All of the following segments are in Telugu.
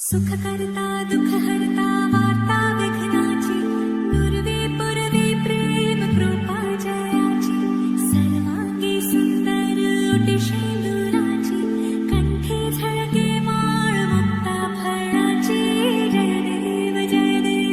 सुखकर्ता दुःखहर्ता वार्ता विघ्नाची पूर्वे पूर्वे प्रेम कृपा जयाची सर्वांगी सुंदर ओटी शेंदुराची कंठी झळके माळ मुक्ता फळाची जय देव जय देव.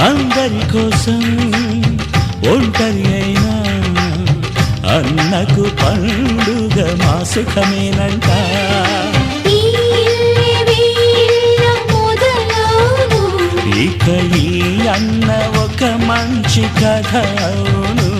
అందరి కోసం ఒంటరి అయినా అన్నకు పండుగ మా సుఖమేనంట. ఇక ఈ అన్న ఒక మంచి కథ అవును.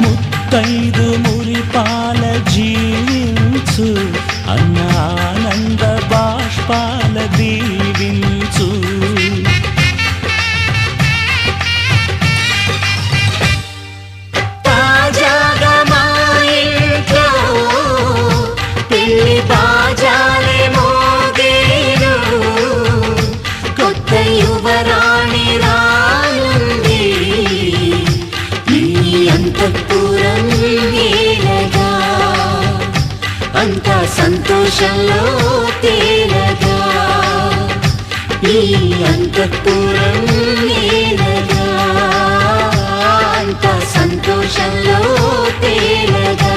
ముత్తైదు మురిపాల జీవించు అన్న ఆనంద బాష్పాల దీవించు. తాజాగా మా ఇంట్లో పెళ్లి బాజాలే మోగేను, కొత్త యువరాణి రానుంది ఈ అంతఃపురం ఏలగా, అంతా సంతోషంలో తేలగా. ఈ అంతఃపురం ఏలగా, అంతా సంతోషంలో తేలగా.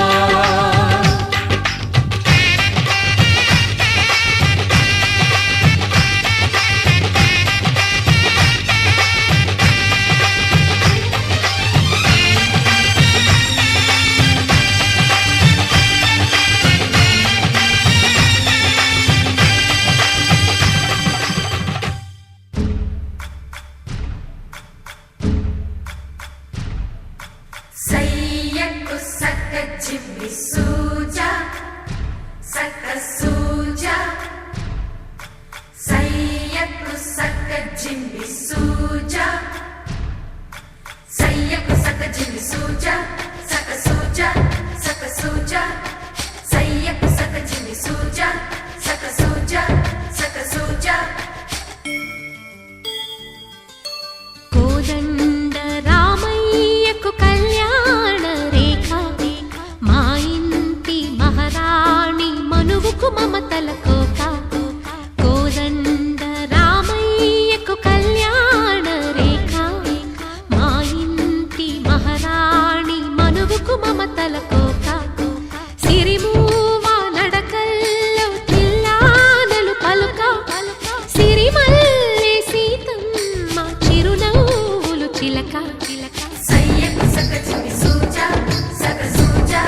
చిన్ని సూజా సక సూజా సక సూజా సయ్యకు సక చిన్ని సూజా సక సూజా సక సూజా కోదండ రామయ్యకు కళ్యాణ రేఖ మా ఇంటి మహారాణి మనువుకు మమతల కోక కోదండ రామయ్యకు కళ్యాణ రేఖ మా ఇంటి మహారాణి మనువుకు మమతల కోక సిరిమూవ నడకల్లో తిల్లానలు పలుక సిరిమల్లె సీతమ్మ చిరునవ్వులు చిలక సయ్యకు సక చిన్ని సూజా సక సూజా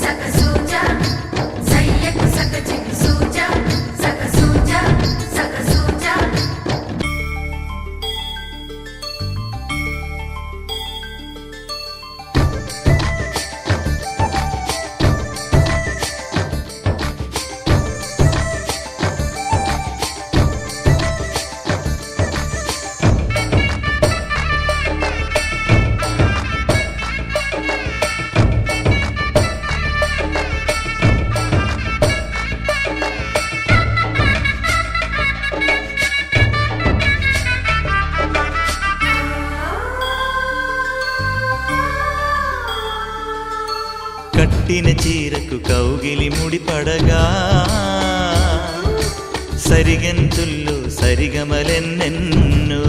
సక సూజా సయ్యకు సక చిన్ని సూజా సక సూజా సక సూజా కట్టిన చీరకు కౌగిలి ముడిపడగా సరిగంతుల్లో సరిగమలెన్నెన్నో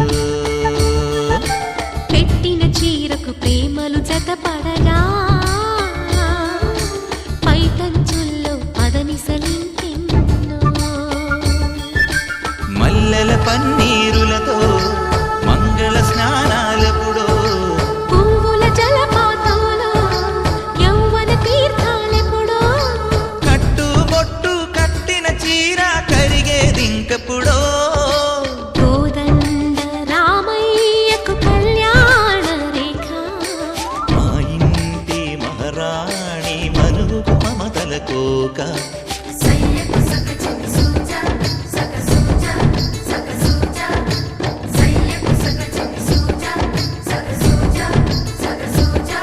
పెట్టిన చీరకు ప్రేమలు జతపడగా పైటంచుల్లో పదనిసలింకెన్నో మల్లెల పన్నీరులతో మంగళ స్నానాలెప్పుడో పువ్వుల జలపాతంలో యౌవన తీర్థాలెప్పుడో కట్టుబొట్టు కట్టిన చీర కరిగేదింకప్పుడో కోదండ రామయ్యకు కళ్యాణ రేఖ మా ఇంటి మహారాణి మనువుకు మమతల కోక సయ్యకు సక చిన్ని సూజా సక సూజా సక సూజా సయ్యకు సక చిన్ని సూజా సక సూజా సక సూజా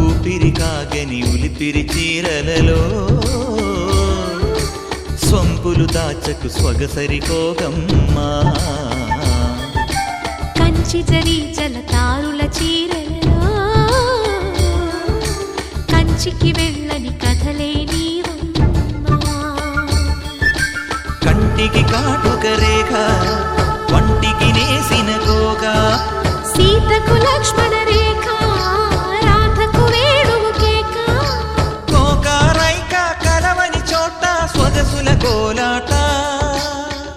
ఊపిరి కాగని ఉలిపిరి చీరలలో సొంపులు దాచకు స్వగసరి కోగమ్మా కంచి జరి జలతారుల చీరలలో కంచికి వెళ్ళని కథలే నీవమ్మా కంటికి కాటుక రేఖ వంటికి నేసిన కోగా సీతకు లక్ష్మణ రేఖ రాధకు వేణువు కేక కోకారైక కలవని చోట స్వగసుల కోలాట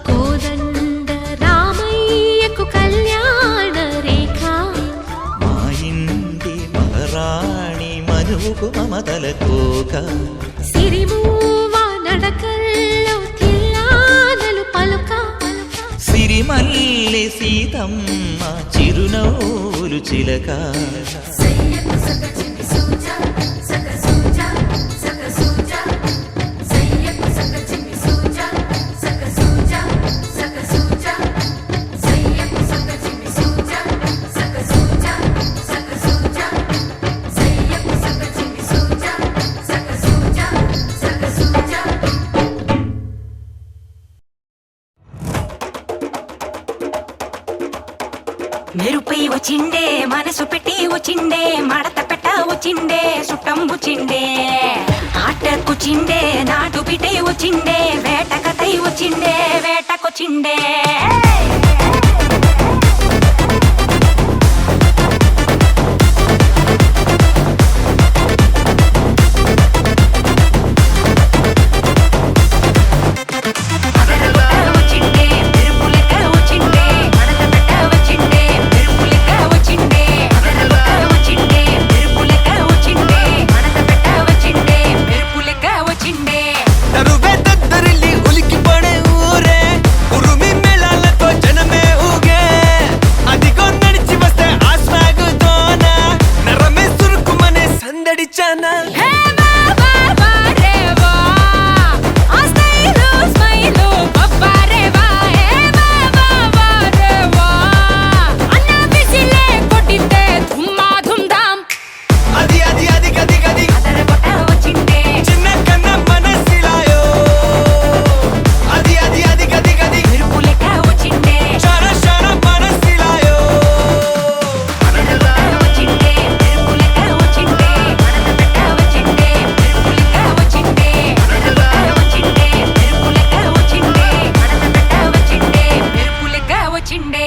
కోదండ రామయ్యకు కళ్యాణ రేఖ మా ఇంటి మహారాణి మనువుకు మమతల కోక సిరిమూవ నడకల్లో తిల్లానలు పలుక సిరిమల్లె సీతమ్మ చిరునవ్వులు చిలక సయ్యకు సక చిన్ని సూజా సక సూజా సక సూజా సయ్యకు సక చిన్ని సూజా సక సూజా సక సూజా సయ్యకు సక చిన్ని సూజా సక సూజా సక సూజా సయ్యకు సక చిన్ని సూజా సక సూజా సక సూజా మెరుపై వచ్చిండే మనసు పెట్టి వచ్చిండే మడత పెట్ట వచ్చిండే సుట్టం వచ్చిండే ఆటకుచిండే నాటు బిడ్డై వచ్చిండే వేటకతై వచ్చిండే వేటకొచ్చిండే అదరలో ఛానల్ హే వా వా వా రే వా ఆ స్టైలు స్మైలు బబ్బా రే వా హే వా వా వా రే వా అన్న విసిలే కొట్టితే ధుమ్మా ధుమ్ ధామ్ అది అది అది గది గది అదరగొట్ట వచ్చిండే చిన్న కన్న మనసిలాయో అది అది అది గది గది మెరుపు లెక్క వచ్చిండే షర షర మనసిలాయో అదరగొట్ట వచ్చిండే మెరుపు లెక్క వచ్చిండే మనద పెట్ట వచ్చిండే మెరుపు లెక్క వచ్చిండే అదరగొట్ట వచ్చిండే మెరుపు లెక్క వచ్చిండే మనద పెట్ట వచ్చిండే మెరుపు లెక్క వచ్చిండే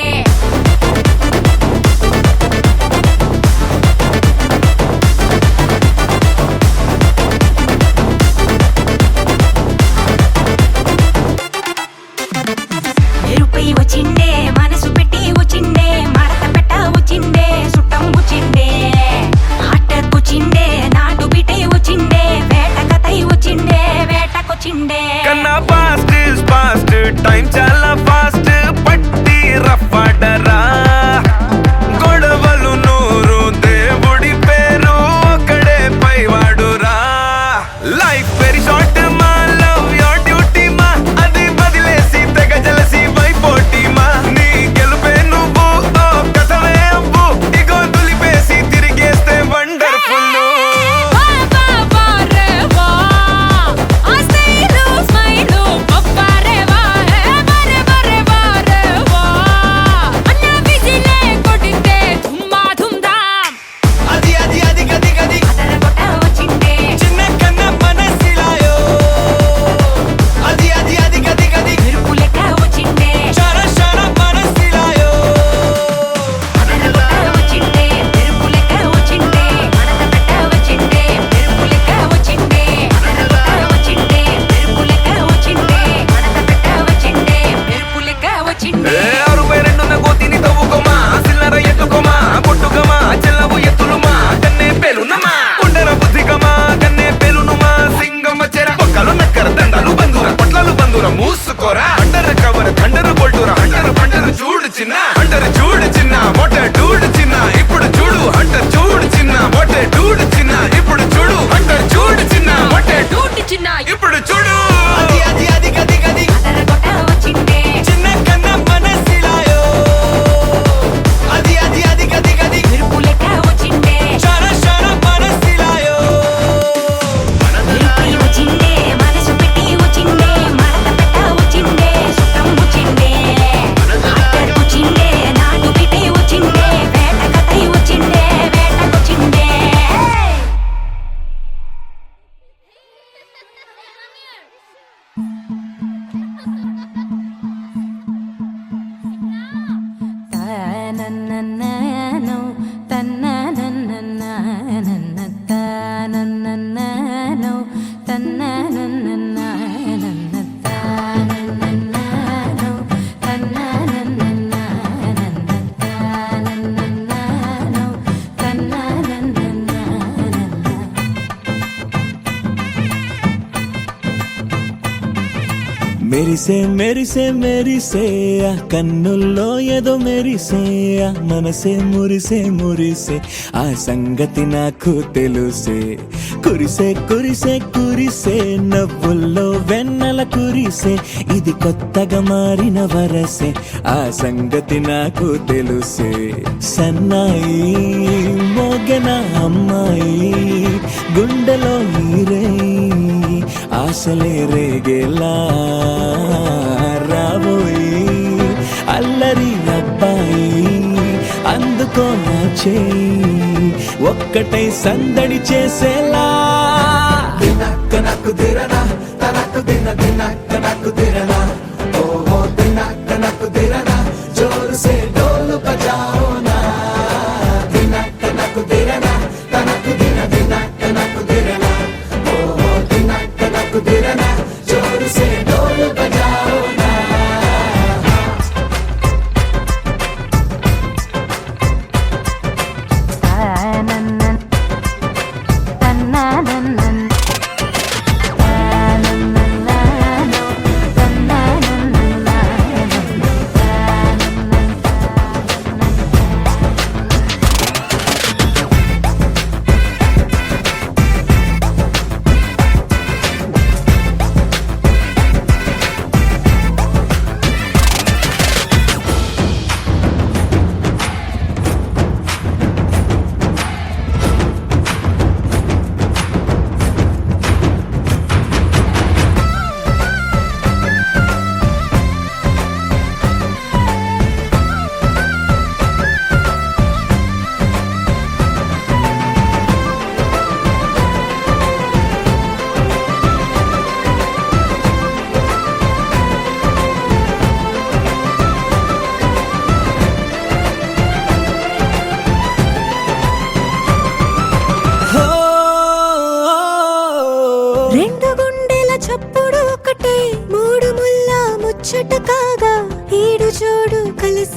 మెరుపై వచ్చిండే మనసు పెట్టి వచ్చిండే మడత పెట్ట వచ్చిండే సుట్టం వచ్చిండే ఆటకొచ్చిండే నాటు బిటై వచ్చిండే వేట కథై వచ్చిండే వేటకొచ్చిండే కన్నా ఫాస్ట్ ఇస్ ఫాస్ట్ టైం చాలా ఫాస్ట్ పట్టి రఫాడరా గొడవలు నూరు దేవుడి పేరు ఒక్కడే పైవాడురా లైఫ్ వెరీ షార్ట్ మా లవ్ యోర్ డ్యూటీ మా అది బదిలేసి తెగ జలసి వైపోటీ మా నీ గెలుపే నువ్వు ఓ కథవే అవ్వు ఇగో దులిపేసి తిరిగేస్తే వండర్ఫుల్ వా వా వా రే వా ఆ స్టైలు స్మైలు బబ్బా రే వా హే వా రే వా రే వా రే వా అన్న విసిలే కొట్టితే ధుమ్మా ధుమ్ ధామ్ అది అది అది గది గది అదరగొట్ట వచ్చిండే చిన్న కన్న మనసిలాయో అది అది అది గది గది మెరుపు లెక్క వచ్చిండే షర షర మనసిలాయో అదరగొట్ట వచ్చిండే మెరుపు లెక్క వచ్చిండే మనద పెట్ట వచ్చిండే మెరుపు లెక్క వచ్చిండే అదరగొట్ట వచ్చిండే మెరుపు లెక్క వచ్చిండే మనద పెట్ట వచ్చిండే మెరుపు లెక్క వచ్చిండే అరుపై రెండున్న గోతిని తవ్వుకోమా సిల్లర ఎత్తుకోమా కొట్టుకమా చెల్లవు ఎత్తులుమా కన్నే పేలునమా ఉండర బుద్ధికమా కన్నే పేలునుమా సింగమ్మ చెర పొక్కలు నక్కర దండాలు బందూర పొట్లాలు బందూర మూసుకోరా అండర్ కవర్ థండర్ బొల్టురా అండర్ పండర్ చూడు చిన్న అండర్ చూడు చిన్న మొట్ట డూడు చిన్న ఇప్పుడు చూడు అంటర్ చూడు చిన్న మొట్ట డూడు చిన్న ఇప్పుడు చూడు అంటర్ చూడు చిన్న మొట్ట డూటి చిన్న ఇప్పుడు చూడు అది అది అది గది గది అదరగొట్ట వచ్చిండే చిన్న కన్న మనసిలాయో అది అది అది గది గది మెరుపు లెక్క వచ్చిండే షర షర మనసిలాయో మెరుపై వచ్చిండే మనసు పెట్టి వచ్చిండే మడత పెట్ట వచ్చిండే సుట్టం వచ్చిండే ఆటకొచ్చిండే నాటు బిటై వచ్చిండే వేట కథై వచ్చిండే వేటకొచ్చిండే తనననననో తనననననన తనననననో తనననననన తనననననో తనననననన తనననననో తనననననన మెరిసే మెరిసే మెరిసే ఆ కన్నుల్లో ఏదో మెరిసే ఆ మనసే మురిసే మురిసే ఆ సంగతి నాకు తెలుసే కురిసే కురిసే కురిసే నవ్వుల్లో వెన్నెల కురిసే ఇది కొత్తగా మారిన వరసే ఆ సంగతి నాకు తెలుసే సన్నాయి మోగన అమ్మాయి గుండెలో నీరే ఆశలే రేగేలా రాబోయి అల్లరి అబ్బాయి అందుకో నా చేయి ఒక్కటై సందడి చేసేలా దినక్క నక్కు దిరనా తనకు దిన దినక్క నక్కు దిరనా ఓహో దినక్క నక్కు దిరనా జోరు సే డోలు బజాओ నా దినక్క నక్కు దిరనా తనకు దిన దినక్క నక్కు దిరనా ఓహో దినక్క నక్కు దిరనా జోరు సే డోలు బజాओ నా తన్ననననన తన్నననననో తన్న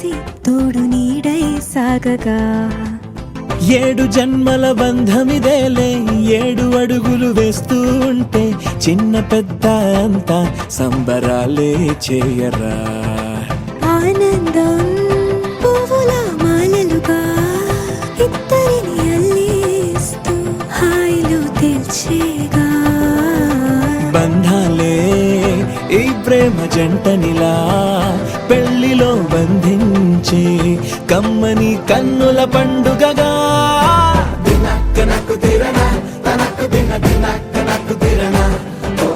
కలిసి తోడు నీడై సాగగా 7 జన్మల బంధమిదేలే 7 అడుగులు వేస్తూ ఉంటే చిన్న పెద్ద అంతా సంబరాలే చేయరా. ఆనందం పువ్వుల మాలలుగా ఇద్దరిని అల్లేస్తూ హాయిలో తెల్చేగా బంధాలే ఈ ప్రేమ జంటనిలా పెళ్లిలో బంధించి కమ్మని కన్నుల పండుగగా దినక్క నక్కు తిరనా తనక్కు దిన దినక్క నక్కు తిరనా ఓ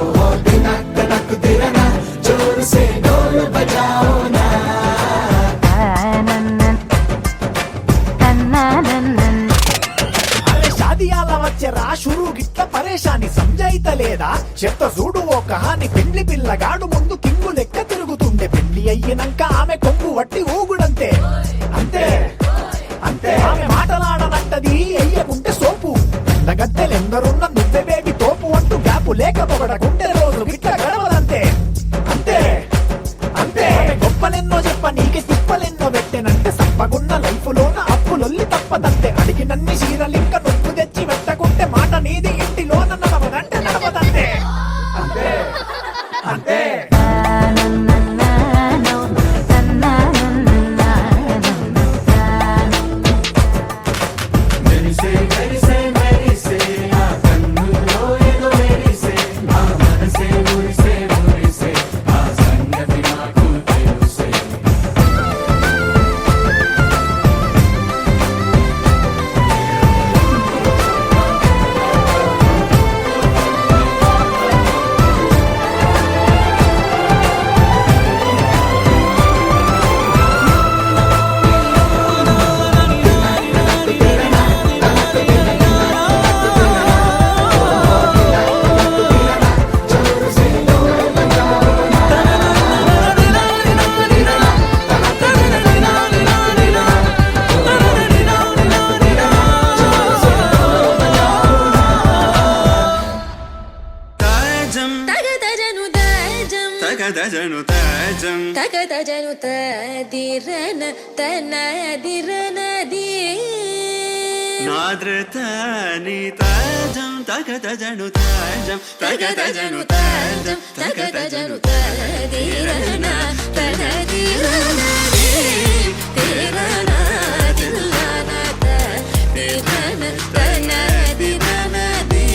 దినక్క నక్కు తిరనా జోరు సే డోలు బజాओ నా. అరే షాదియాల వచ్చెరా షురు గిట్ల పరేషాని సంజాయితలేదా చెత్త చూడు ఓ కహాని పెండ్లి పిల్లగాడు ముందు కింగు లెక్క తిరుగుతుండే పెళ్లి అయ్యినంక ఆమె కొంగు వట్టి ఊగుడంతే అంతే అంతే ఆమె మాటలాడనంటది అయ్యకుంటే సోపు గద్దెలెందరున్న నువ్వే బేబీ తోపు అంటూ గ్యాపు లేక పొగడకుంటే రోజు గిట్ల గడవదంతే అంతే అంతే ఆమె గొప్పలెన్నో చెప్ప నీకే తిప్పలెన్నో పెట్టెనంటే సప్పగున్న లైఫ్ లోన అప్పులొల్లి తప్పదంతే అడిగినన్ని చీరలింక నువ్వు తెచ్చి పెట్టకుంటే మాట నీది ఇంటిలోన నడవదంటే నడవదంతే అంతే అంతే తగదజను తదిరన తనదిరనది నాద్రతని తాజం తగదజను తాజం తగదజను తాజం తగదజను తదిరన తనదిరనది తిరన తిల్లన తదిరన తనదిరనది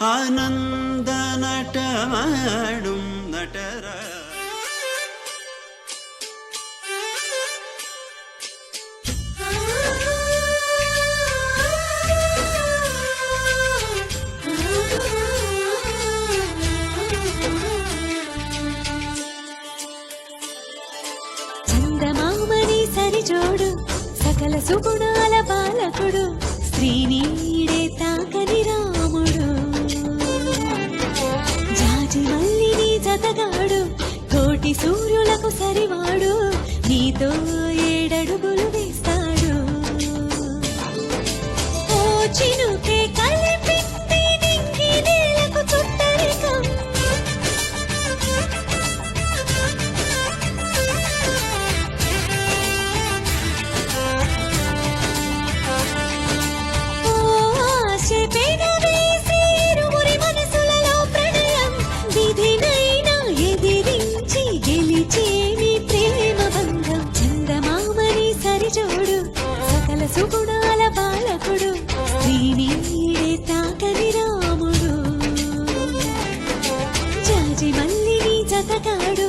ఆనంద నటమాడుం నటరా చందమామని సరిజోడు సకల సుగుణాల బాలకుడు శ్రీనీడే తాకని రాముడు జాజి మల్లిని జతగాడు కోటి సూర్యులకు సరివాడు నీతో 7 అడుగులు వేస్తాడు ఓ చినుకే కలిపింది నింగి నేలకు చుట్టరికం సుగుణాల బాలకుడు శ్రీనీడే తాకని రాముడు జాజి మల్లిని జతగాడు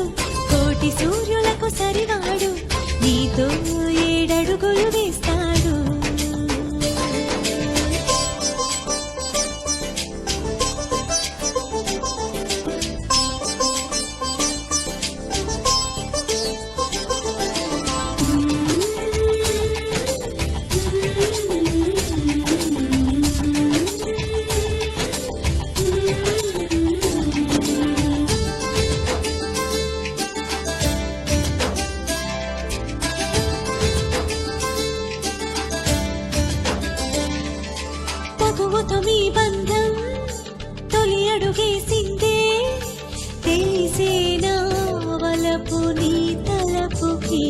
కోటి సూర్యులకు సరివాడు నీతో 7 అడుగులు వేస్తాడు బంధం తొలి అడుగేసిందే తెలిసేనా వలపు నీ తలపుకి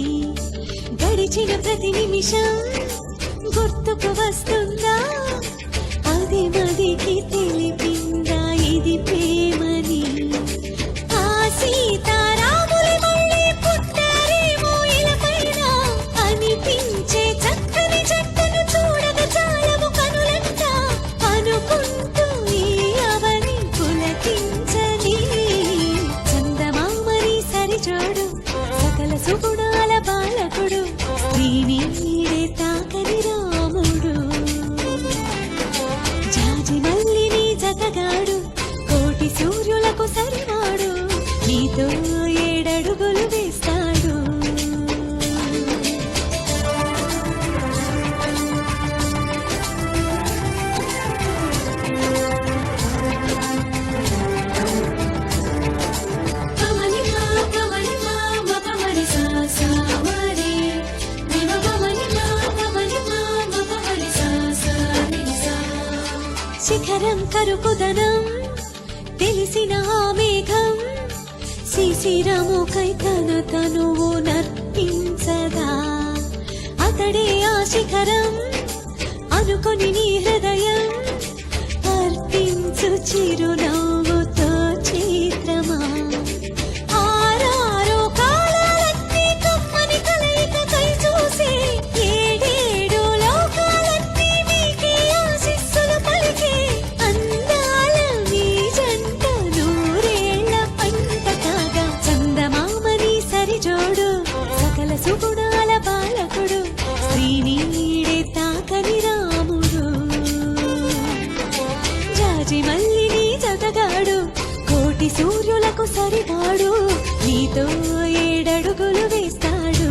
గడిచిన ప్రతి నిమిషం గుర్తుకు వస్తుందా అది మదికి తెలిపిందా ఇది ప్రేమని ఆ సీతారాములు మళ్ళీ పుట్టారేమో ఇలపైన అనిపించే చక్కని జట్టును చూడక చాలవు కనులంట అనుకుంటూ ఈ అవని పులకించని చందమామని సరిచోడు సకల సుగుణాల బాలకుడు శ్రీనీడే తాకని రాముడు జాజి మల్లిని జతగాడు కోటి సూర్యులకు సరివాడు నీతో ఏడడుగులు వేస్తాడు కమలి మా కమలి మా మ కమలి సా సా మరే నిమ కమలి మా కమలి మా మ కమలి సా సా ని సా శిఖరం కరుకుదనం తెలిసిన ఆ మేఘం శిశిరముకై తన తనువు నర్పించదా అతడే ఆ శిఖరం అనుకొని నీ హృదయం అర్పించు చిరునవ్వుతో చిత్రమా ఆరారో కాలాలన్నీ కమ్మని కలయికకై చూసే ఏడేడు లోకాలన్నీ మీకే ఆశీస్సులు పలికే అందాల మీ జంట నూరేళ్ల పంట కాగా చందమామని సరిజోడు సకల సుగుణాల బాలకుడు శ్రీనీడే తాకని రాముడు జాజి మల్లిని జతగాడు కోటి సూర్యులకు సరివాడు నీతో ఏడడుగులు వేస్తాడు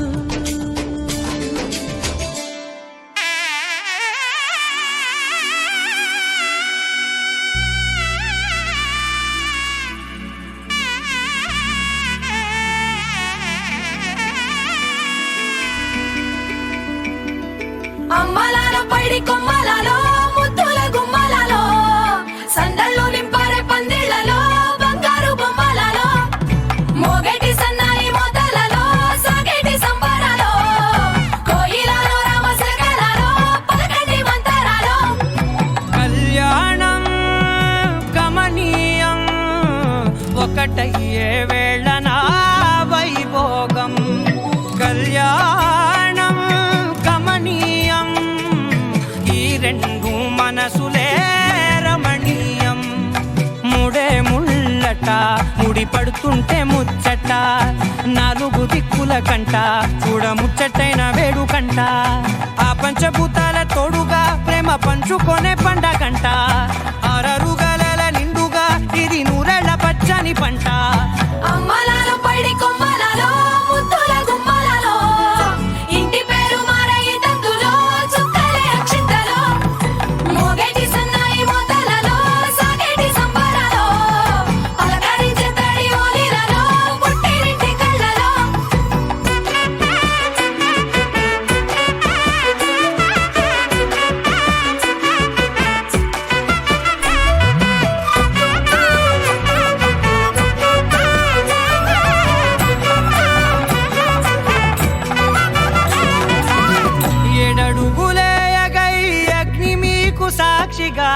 అమ్మలాలో పైడి కొమ్మలలో ముద్దుల గుమ్మలలో సందళ్ళు నింపారే పందిళ్లలో బంగారు బొమ్మలలో మోగేటి సన్నాయి మోతలలో సాగేటి సంబరాలో కోయిలలో రామసగలలో పలకటి మంతరాలో కళ్యాణం గమనీయం ఒకటయ్యే వేళ నా వైభోగం కళ్యాణం గమనీయం ఈ రెండు మనసులే రమణీయం ముడే ముళ్ళట ముడి పడుతుంటే ముచ్చట నాలుగు దిక్కుల కంట చూడ ముచ్చటైన వేడుకంట ఆ పంచభూతాల తోడుగా ప్రేమ పంచుకొనే పండగంట ఆరరుగల నిండుగా ఇది నూరెళ్ళ పచ్చని పంట అమ్మలాలో పైడి కొమ్మలలో ముద్దుల గుమ్మలలో ఇంటి పేరు మారయి తందులో చుక్కలే అక్షింతలో మోగేటి సన్నాయి మోతలలో సాగేటి సంబరాలో పలకరించే తడి ఓలిలలో పుట్టినింటి కళ్ళలో ఏడడుగులేయగై అగ్ని మీకు సాక్షిగా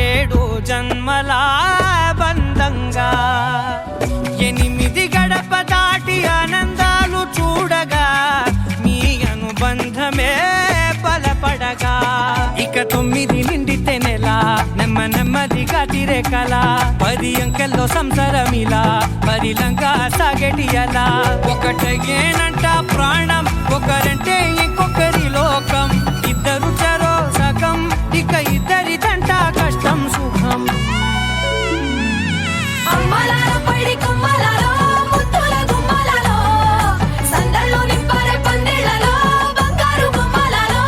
ఏడు జన్మల బంధంగా ఎనిమిది గడప దాటి ఆనందాలు చూడగా మీ అనుబంధమే బలపడగా ఇక 9 నిండితే నెల నెమ్మదిగా తిరే కల 10 అంకెల్లో సంసారమిలా పరిలంగా సాగేటి అలా ఒకటేనంట ప్రాణం ఒకరంటే ఇంకొకరి లోకం ఇద్దరు చరో సగం ఇక ఇద్దరిదంట కష్టం సుఖం అమ్మలాలో పైడి కొమ్మలలో ముద్దుల గుమ్మలలో సందళ్ళు నింపారే పందిళ్లలో బంగారు బొమ్మలలో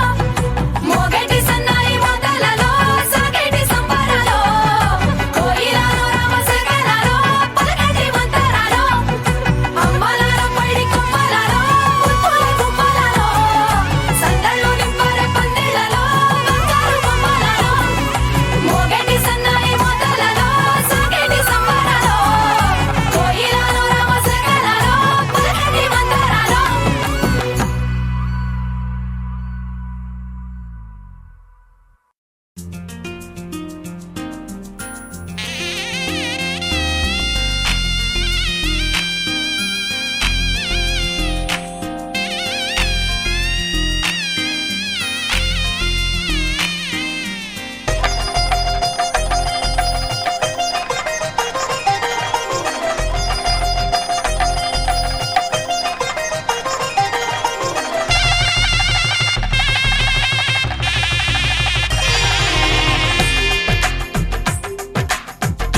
మోగేటి సన్నాయి మోతలలో సాగేటి సంబరాలో కోయిలలో రామసగలలో పలకటి మంతరాలో అమ్మలాలో పైడి కొమ్మలలో ముద్దుల గుమ్మలలో సందళ్ళు నింపారే పందిళ్లలో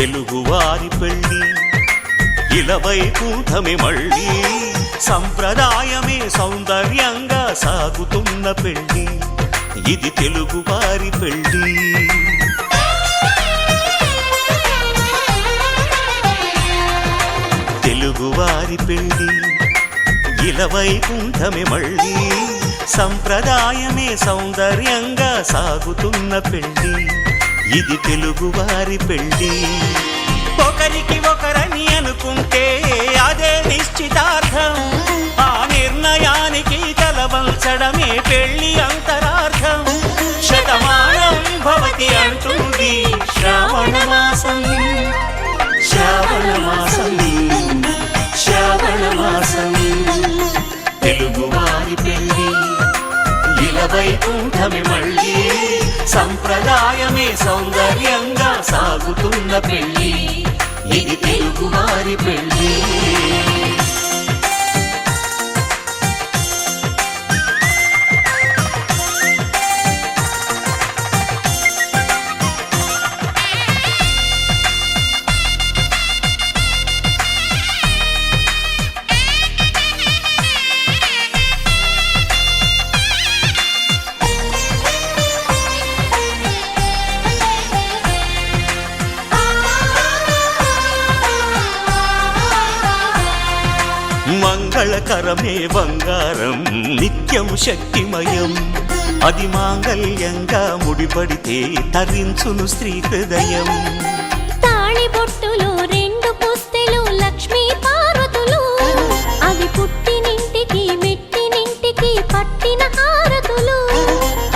తెలుగువారి పెళ్ళి ఇలవైకుంఠమే మళ్ళీ సంప్రదాయమే సౌందర్యంగా సాగుతున్న పెళ్ళి ఇది తెలుగువారి పెళ్ళి తెలుగువారి పెళ్ళి ఇలవైకుంఠమే మళ్ళీ సంప్రదాయమే సౌందర్యంగా సాగుతున్న పెళ్ళి ఇది తెలుగువారి పెళ్ళి ఒకరికి ఒకరని అనుకుంటే అదే నిశ్చితార్థం ఆ నిర్ణయానికి తలవంచడమే పెళ్లి అంతరార్థం శతమానం భవతి అంటుంది శ్రావణ మాసం శ్రావణ మాసం శ్రావణ మాసం తెలుగువారి పెళ్ళి ఇలవైకుంఠమే మళ్ళీ సంప్రదాయమే సౌందర్యంగా సాగుతున్న పెళ్ళి ఇది తెలుగువారి పెళ్ళి మంగళకరమే బంగారం నిత్యం శక్తిమయం అది మాంగళ్యంగా ముడిపడితే తరించును స్త్రీ హృదయం తాళి బొట్టులో రెండు పుస్తెలు లక్ష్మీ పార్వతులు అవి పుట్టినింటికి మెట్టినింటికి పట్టిన హారతులు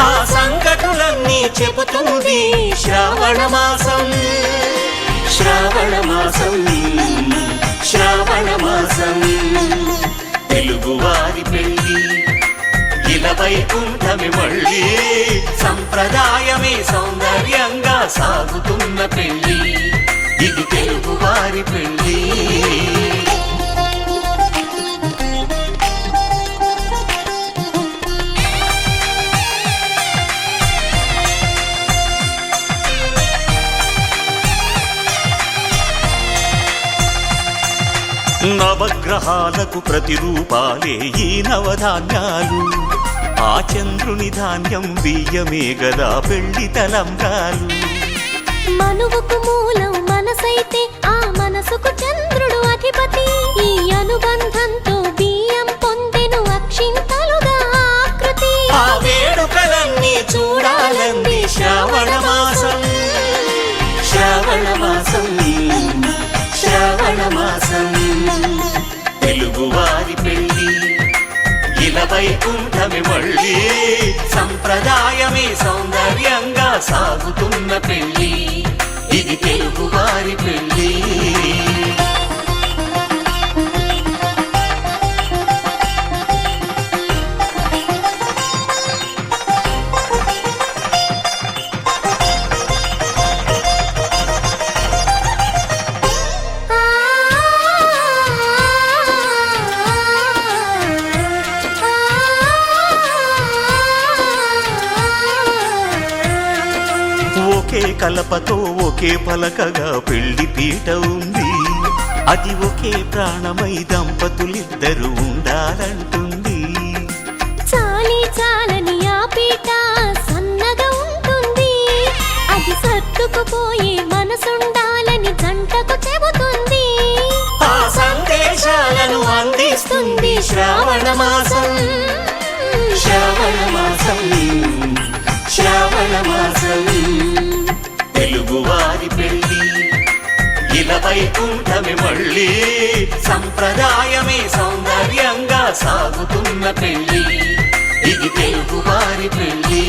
ఆ సంగతులన్నీ చెబుతుంది శ్రావణ మాసం శ్రావణ మాసం శ్రావణ మాసం తెలుగువారి పెళ్ళి ఇలవైకుంఠమే మళ్ళీ సంప్రదాయమే సౌందర్యంగా సాగుతున్న పెళ్ళి ఇది తెలుగువారి పెళ్ళి నవగ్రహాలకు ప్రతిరూపాలే ఈ నవధాన్యాలు ఆ చంద్రుని ధాన్యం బియ్యమే గదా పెళ్లి తలంబ్రాలు మనువుకు మూలం మనసైతే ఆ మనసుకు చంద్రుడు అధిపతి ఈ అనుబంధంతో బియ్యం పొందెను అక్షింతలుగా ఆకృతి ఆ వేడుకలన్నీ చూడాలంది శ్రావణ మాసం శ్రావణ మాసం శ్రావణ మాసం తెలుగువారి పెళ్ళి ఇలవైకుంఠమే మళ్ళీ సంప్రదాయమే సౌందర్యంగా సాగుతున్న పెళ్ళి ఇది తెలుగువారి పెళ్ళి ఒకే కలపతో ఒకే పలకగా పెళ్లి పీట ఉంది అది ఒకే ప్రాణమై దంపతులిద్దరూ ఉండాలంటుంది చాలి చాలని ఆ పీట సన్నగా ఉంటుంది అది సర్దుకుపోయే మనసుండాలని జంటకు చెబుతుంది ఆ సందేశాలను అందిస్తుంది శ్రావణ మాసం శ్రావణ మాసం శ్రావణ మాసం తెలుగువారి పెళ్ళి ఇలవైకుంఠమే మళ్ళీ సంప్రదాయమే సౌందర్యంగా సాగుతున్న పెళ్ళి ఇది తెలుగువారి పెళ్ళి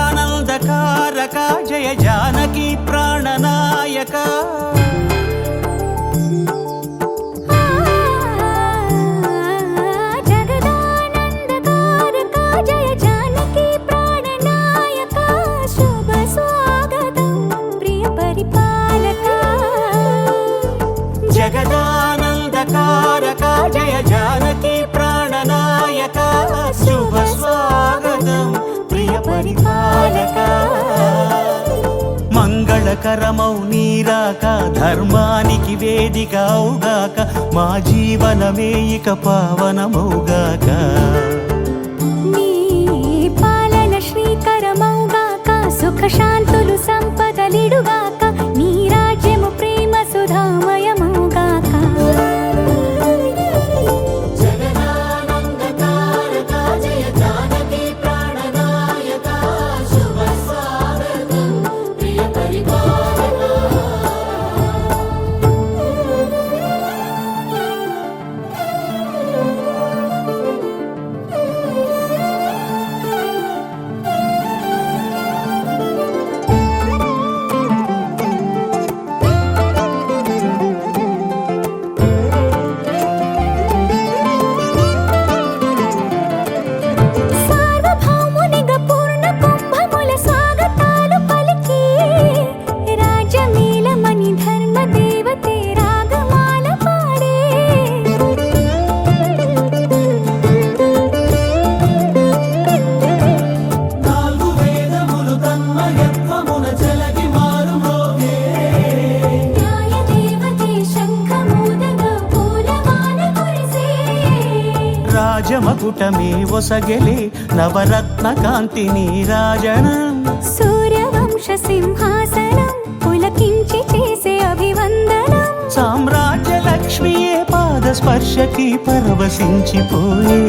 జగదానందకారక జయ జానకి ప్రాణ జగదానందకారక జయ జానకి ప్రాణనాయక శుభ స్వాగతం ప్రియ పరిపాలక మంగళకరమౌ నీరాక ధర్మానికి వేదిక అవుగాక మా జీవనమే ఇక పావనమౌగాక నీ పాలన శ్రీకరమౌగాక సుఖ శాంతులు సంపదలిడుగాక నీ రాజ్యము ప్రేమ సుధామయమౌగాక జగదానందకారక జయ జానకి ప్రాణనాయక శుభ స్వాగతం ప్రియ పరిపాలక సార్వభౌమునిగా పూర్ణ కుంభముల స్వాగతాలు పలికి రాజమేళమణి ధర్మ దేవతే రాగమాల పాడే నాలుగు వేదములు తన్మయత్వమున చెలగి మారు మ్రోగే న్యాయ దేవతే శంఖమూదగా పూలమాల కురిసే రాజమకుటమే ఒసగెలే నవరత్న కాంతి నీరాజనం సూర్యవంశ సింహాసనం పులకించి చేసే అభివందనం సామ్రాజ్య లక్ష్మియే పాద స్పర్శకి పరవశించిపోయే